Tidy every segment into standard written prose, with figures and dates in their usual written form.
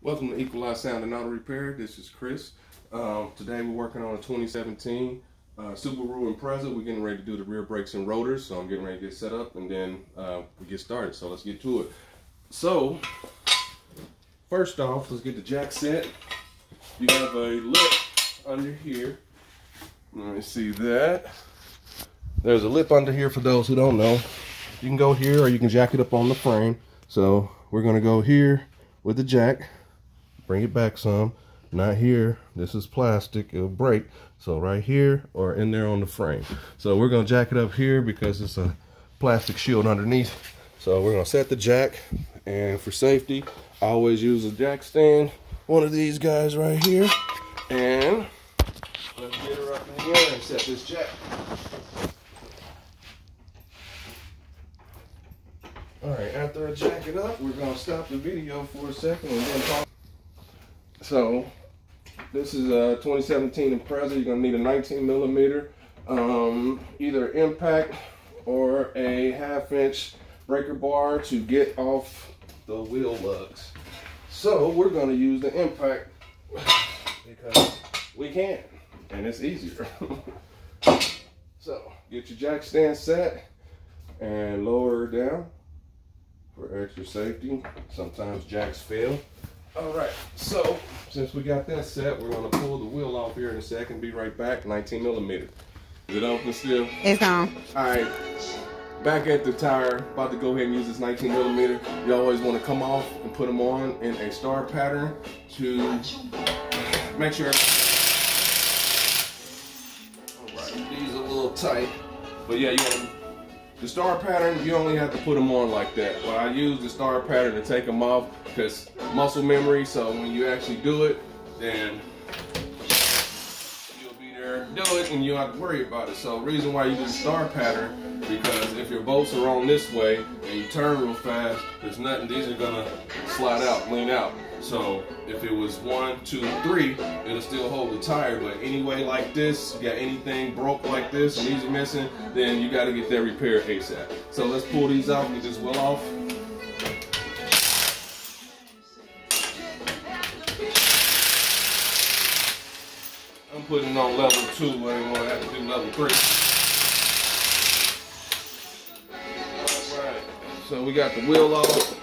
Welcome to Equalized Sound and Auto Repair. This is Chris. Today we're working on a 2017 Subaru Impreza. We're getting ready to do the rear brakes and rotors, so I'm getting ready to get set up and then we get started. So let's get to it. So first off, let's get the jack set. You have a lip under here. Let me see that. There's a lip under here for those who don't know. You can go here or you can jack it up on the frame. So we're gonna go here with the jack. Bring it back some. Not here. This is plastic. It'll break. So right here or in there on the frame. So we're going to jack it up here because it's a plastic shield underneath. So we're going to set the jack. And for safety, I always use a jack stand. One of these guys right here. And let's get her up in the air and set this jack. Alright, after I jack it up, we're going to stop the video for a second and then talk. So, this is a 2017 Impreza. You're going to need a 19mm, either impact or a 1/2 inch breaker bar to get off the wheel lugs. So, we're going to use the impact because we can, and it's easier. So, get your jack stand set and lower her down for extra safety. Sometimes jacks fail. Alright, so since we got that set, we're going to pull the wheel off here in a second. Be right back. 19mm. Is it open still? It's on. Alright, back at the tire. About to go ahead and use this 19mm. You always want to come off and put them on in a star pattern to make sure. Alright, these are a little tight. But yeah, you want to. The star pattern, you only have to put them on like that. But I use the star pattern to take them off because muscle memory, so when you actually do it, then you'll be there, do it, and you don't have to worry about it. So the reason why you do the star pattern, because if your bolts are on this way and you turn real fast, there's nothing, these are gonna slide out, lean out. So if it was 1, 2, 3, it'll still hold the tire. But anyway, like this, you got anything broke like this and these are missing, then you got to get that repaired ASAP. So let's pull these out and get this wheel off. I'm putting on level 2. I ain't gonna have to do level 3. Alright, so we got the wheel off.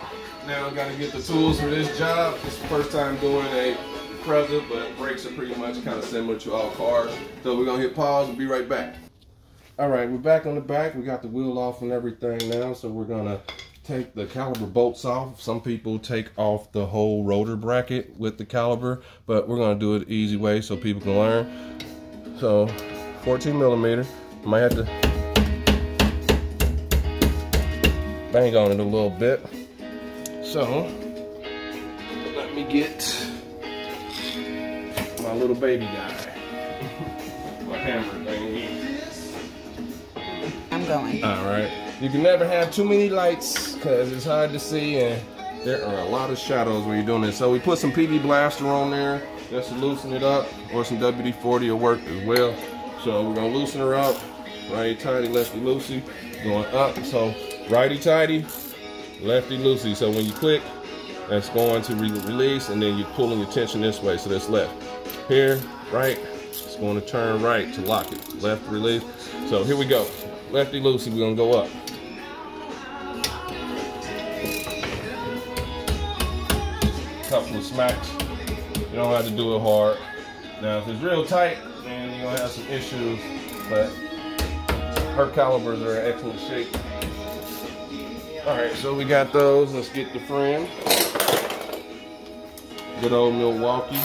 Now I gotta get the tools for this job. It's the first time doing a Impreza, but brakes are pretty much kind of similar to all cars. So we're gonna hit pause and be right back. Alright, we're back on the back. We got the wheel off and everything now, so we're gonna take the caliper bolts off. Some people take off the whole rotor bracket with the caliper, but we're gonna do it the easy way so people can learn. So 14mm. Might have to bang on it a little bit. So, let me get my little baby guy. My hammer thing. I'm going. Alright. You can never have too many lights because it's hard to see and there are a lot of shadows when you're doing this. So we put some PV Blaster on there just to loosen it up, or some WD-40 will work as well. So we're going to loosen her up. Righty tighty, lefty loosey. Going up. So righty tighty, lefty loosey. So when you click, that's going to release, and then you're pulling your tension this way. So that's left. Here, right, it's going to turn right to lock it. Left release. So here we go. Lefty loosey, we're going to go up. Couple of smacks. You don't have to do it hard. Now if it's real tight, then you're going to have some issues, but her calibers are in excellent shape. Alright, so we got those. Let's get the frame. Good old Milwaukee.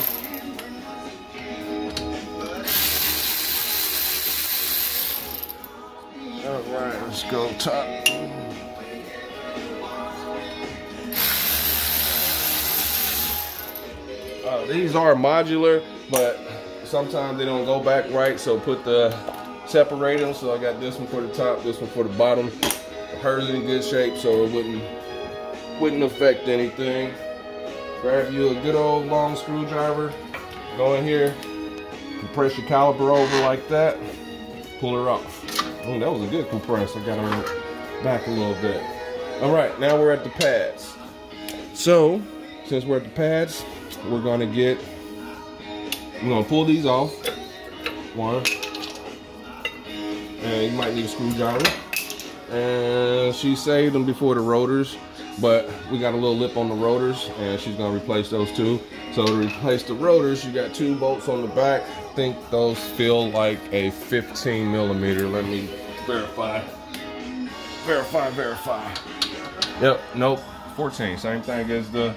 Alright, let's go top. These are modular, but sometimes they don't go back right, so separate them. So I got this one for the top, this one for the bottom. Hers in good shape, so it wouldn't affect anything. Grab you a good old long screwdriver, go in here, compress your caliper over like that, pull her off. Oh, that was a good compress. I got her back a little bit. All right, now we're at the pads. So since we're at the pads, we're gonna pull these off. One. And you might need a screwdriver. And she saved them before the rotors, but we got a little lip on the rotors, and she's gonna replace those too. So to replace the rotors, you got 2 bolts on the back. I think those feel like a 15 millimeter. Let me verify. Verify. Yep, nope, 14. Same thing as the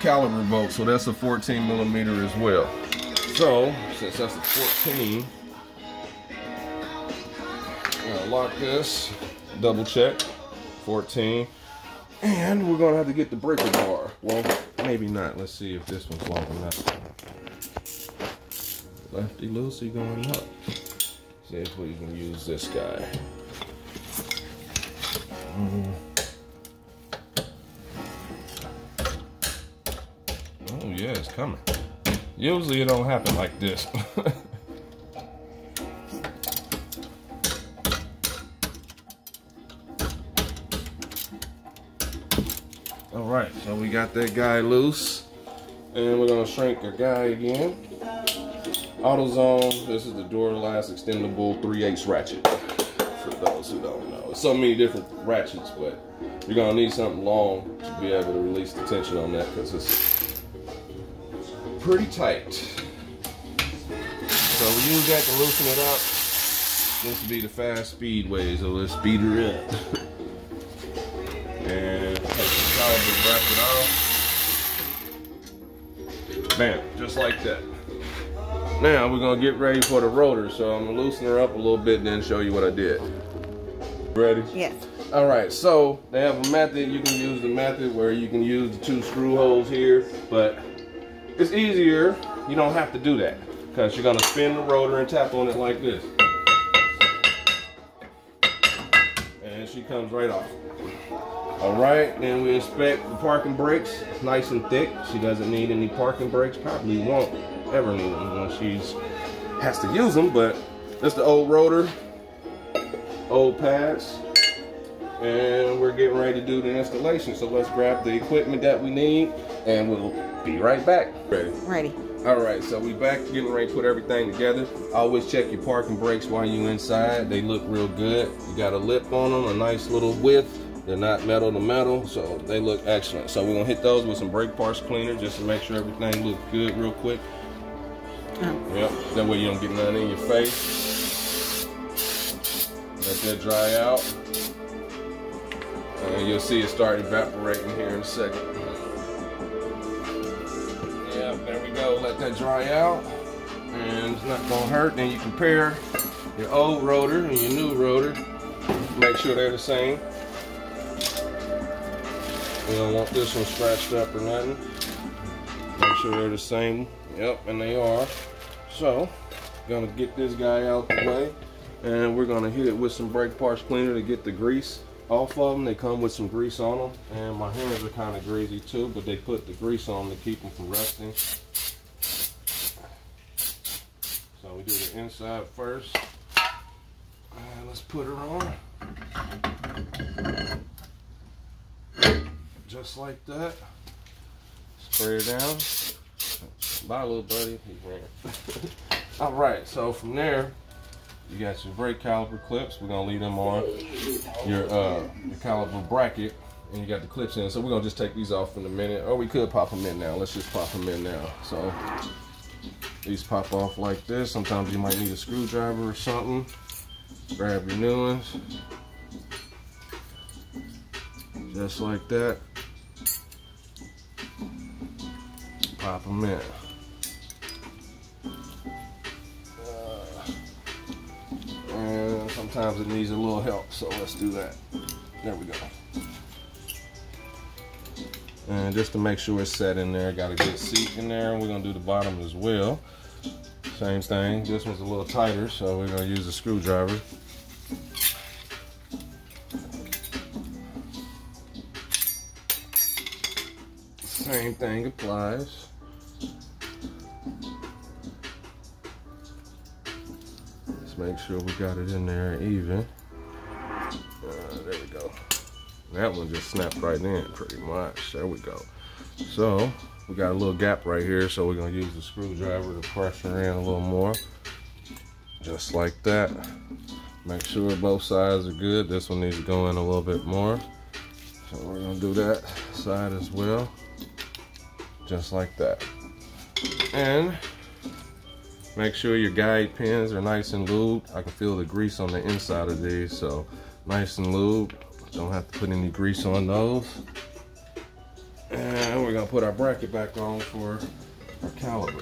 caliber bolt. So that's a 14 millimeter as well. So since that's a 14, I'm gonna lock this, double check, 14. And we're gonna have to get the breaker bar. Well, maybe not. Let's see if this one's long enough. Lefty loosey going up. See if we can use this guy. Oh yeah, it's coming. Usually it don't happen like this. All right, so we got that guy loose, and we're gonna shrink our guy again. AutoZone, this is the door last extendable 3/8 ratchet, for those who don't know. There's so many different ratchets, but you're gonna need something long to be able to release the tension on that, because it's pretty tight. So we use that to loosen it up. This would be the fast speed way, so let's speed her up. And take the caliber, wrap it off. Bam, just like that. Now we're gonna get ready for the rotor. So I'm gonna loosen her up a little bit and then show you what I did. Ready? Yes. All right, so they have a method. You can use the method where you can use the 2 screw holes here, but it's easier. You don't have to do that, because you're gonna spin the rotor and tap on it like this. And she comes right off. All right, then we inspect the parking brakes, nice and thick. She doesn't need any parking brakes, probably won't ever need them when she's has to use them, but that's the old rotor, old pads, and we're getting ready to do the installation. So let's grab the equipment that we need, and we'll be right back. Ready. All right, so we back getting ready to put everything together. Always check your parking brakes while you're inside. They look real good. You got a lip on them, a nice little width. They're not metal to metal, so they look excellent. So we're gonna hit those with some brake parts cleaner just to make sure everything looks good real quick. Yep, that way you don't get nothing in your face. Let that dry out. And you'll see it start evaporating here in a second. Yeah, there we go. Let that dry out. And it's not gonna hurt. Then you compare your old rotor and your new rotor. Make sure they're the same. We don't want this one scratched up or nothing. Make sure they're the same. Yep, and they are. So, gonna get this guy out the way, and we're gonna hit it with some brake parts cleaner to get the grease off of them. They come with some grease on them, and my hands are kind of greasy too, but they put the grease on to keep them from rusting. So we do the inside first. And let's put her on. Just like that. Spray her down. Bye, little buddy. He ran. All right, so from there, you got your brake caliper clips. We're gonna leave them on your caliper bracket, and you got the clips in. So we're gonna just take these off in a minute, or we could pop them in now. Let's just pop them in now. So these pop off like this. Sometimes you might need a screwdriver or something. Grab your new ones, just like that. Pop them in. And sometimes it needs a little help, so let's do that. There we go. And just to make sure it's set in there, got a good seat in there, and we're gonna do the bottom as well. Same thing, this one's a little tighter, so we're gonna use a screwdriver. Same thing applies. Let's make sure we got it in there even. There we go. That one just snapped right in pretty much. There we go. So we got a little gap right here, so we're gonna use the screwdriver to pressure in a little more. Just like that. Make sure both sides are good. This one needs to go in a little bit more. So we're gonna do that side as well. Just like that. And make sure your guide pins are nice and lubed. I can feel the grease on the inside of these, so nice and lubed. Don't have to put any grease on those. And we're gonna put our bracket back on for our caliber.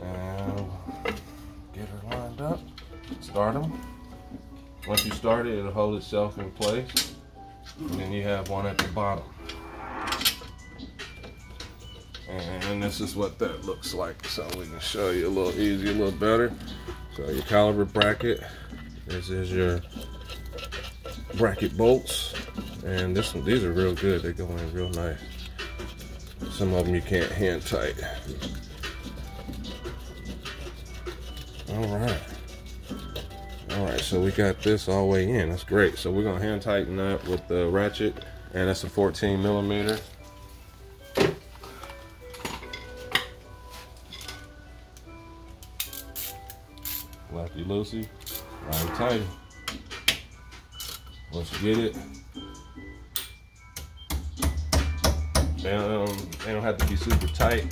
And get her lined up. Start them. Once you start it, it'll hold itself in place. And then you have one at the bottom. And this is what that looks like. So we can show you a little easier, a little better. So your caliber bracket. This is your bracket bolts. And these are real good. They go in real nice. Some of them you can't hand tight. All right, so we got this all the way in. That's great. So we're gonna hand tighten that with the ratchet, and that's a 14 millimeter. Lefty loosey, right and tight. Once you get it, they don't have to be super tight,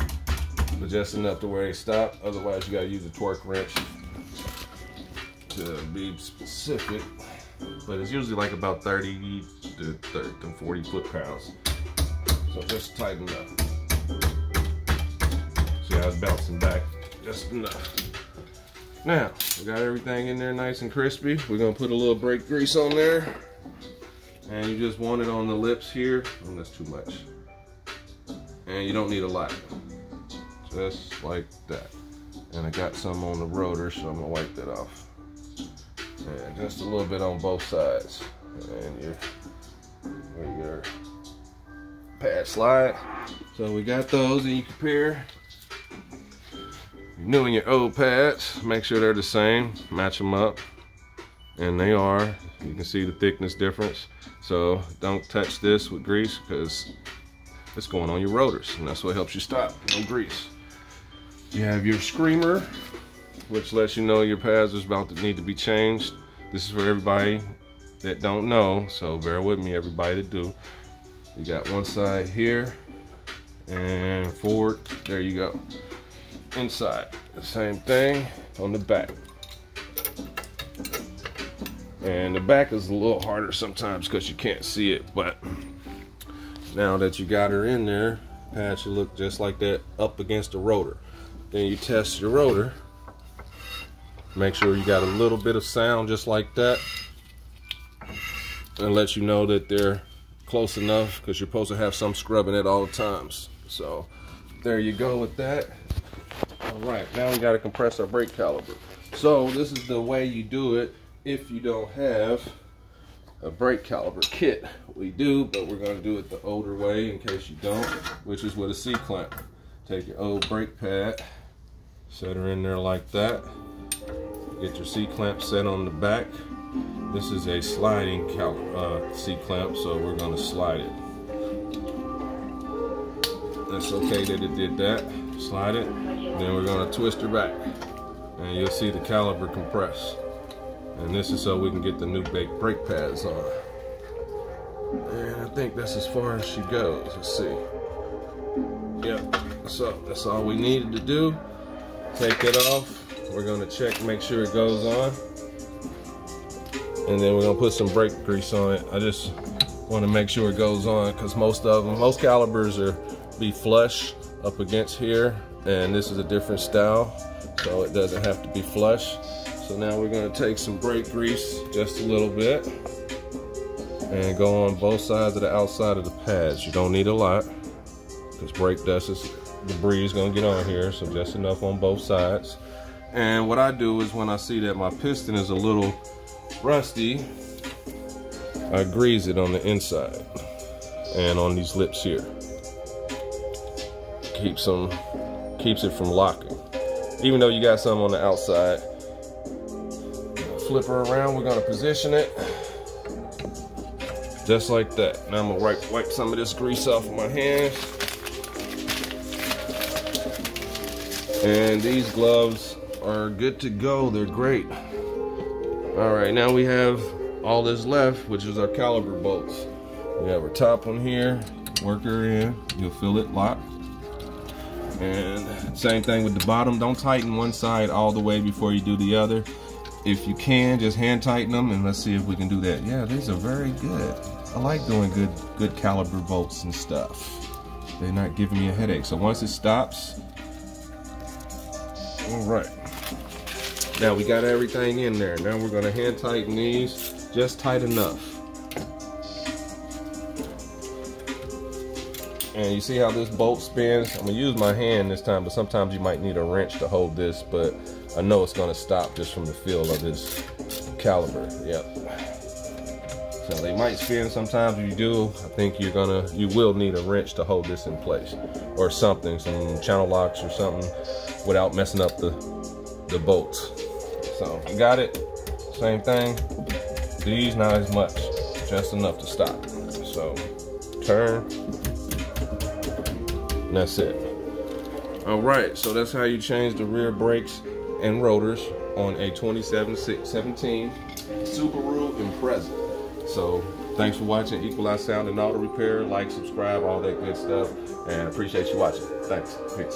but just enough to where they stop. Otherwise, you gotta use a torque wrench to be specific. But it's usually like about 30 to 40 foot-pounds. So just tighten up. See how it's bouncing back? Just enough. Now, we got everything in there nice and crispy. We're gonna put a little brake grease on there. And you just want it on the lips here. Oh, that's too much. And you don't need a lot. Just like that. And I got some on the rotor, so I'm gonna wipe that off. And just a little bit on both sides. And your pad slide. So we got those, and you compare your new and your old pads. Make sure they're the same. Match them up. And they are. You can see the thickness difference. So don't touch this with grease because it's going on your rotors, and that's what helps you stop. No grease. You have your screamer, which lets you know your pads is about to need to be changed. This is for everybody that don't know, so bear with me, everybody that do. You got one side here and forward. There you go. Inside, the same thing on the back. And the back is a little harder sometimes because you can't see it, but now that you got her in there, pad should look just like that up against the rotor. Then you test your rotor. Make sure you got a little bit of sound just like that, and let you know that they're close enough, because you're supposed to have some scrubbing at all times. So there you go with that. All right, now we got to compress our brake caliper. So this is the way you do it if you don't have a brake caliper kit. We do, but we're going to do it the older way in case you don't, which is with a C-clamp. Take your old brake pad, set her in there like that. Get your C-clamp set on the back. This is a sliding C-clamp, so we're going to slide it. That's okay that it did that. Slide it, then we're going to twist her back, and you'll see the caliper compress. And this is so we can get the new brake pads on. And I think that's as far as she goes. Let's see. Yep, so that's all we needed to do. Take it off. We're gonna check, make sure it goes on. And then we're gonna put some brake grease on it. I just wanna make sure it goes on, because most calibers be flush up against here, and this is a different style, so it doesn't have to be flush. So now we're gonna take some brake grease, just a little bit, and go on both sides of the outside of the pads. You don't need a lot, because brake dust debris is gonna get on here, so just enough on both sides. And what I do is when I see that my piston is a little rusty, I grease it on the inside and on these lips here. Keeps it from locking. Even though you got some on the outside. Flip her around, we're gonna position it. Just like that. Now I'm gonna wipe some of this grease off of my hands. And these gloves are good to go. They're great. All right, now we have all this left, which is our caliper bolts. We have our top one here. Work her in. You'll feel it lock. And same thing with the bottom. Don't tighten one side all the way before you do the other. If you can, just hand tighten them, and let's see if we can do that. Yeah, these are very good. I like doing good caliber bolts and stuff. They're not giving me a headache. So once it stops, all right. Now we got everything in there. Now we're gonna hand tighten these just tight enough. And you see how this bolt spins? I'm gonna use my hand this time, but sometimes you might need a wrench to hold this, but I know it's gonna stop just from the feel of this caliber. Yep. So they might spin sometimes. If you do, I think you will need a wrench to hold this in place, or something, some channel locks or something, without messing up the bolts. So you got it. Same thing. These not as much, just enough to stop. So turn. And that's it. All right, so that's how you change the rear brakes and rotors on a 2017 Subaru Impreza. So thanks for watching Equalized Sound and Auto Repair. Like, subscribe, all that good stuff, and appreciate you watching. Thanks. Peace.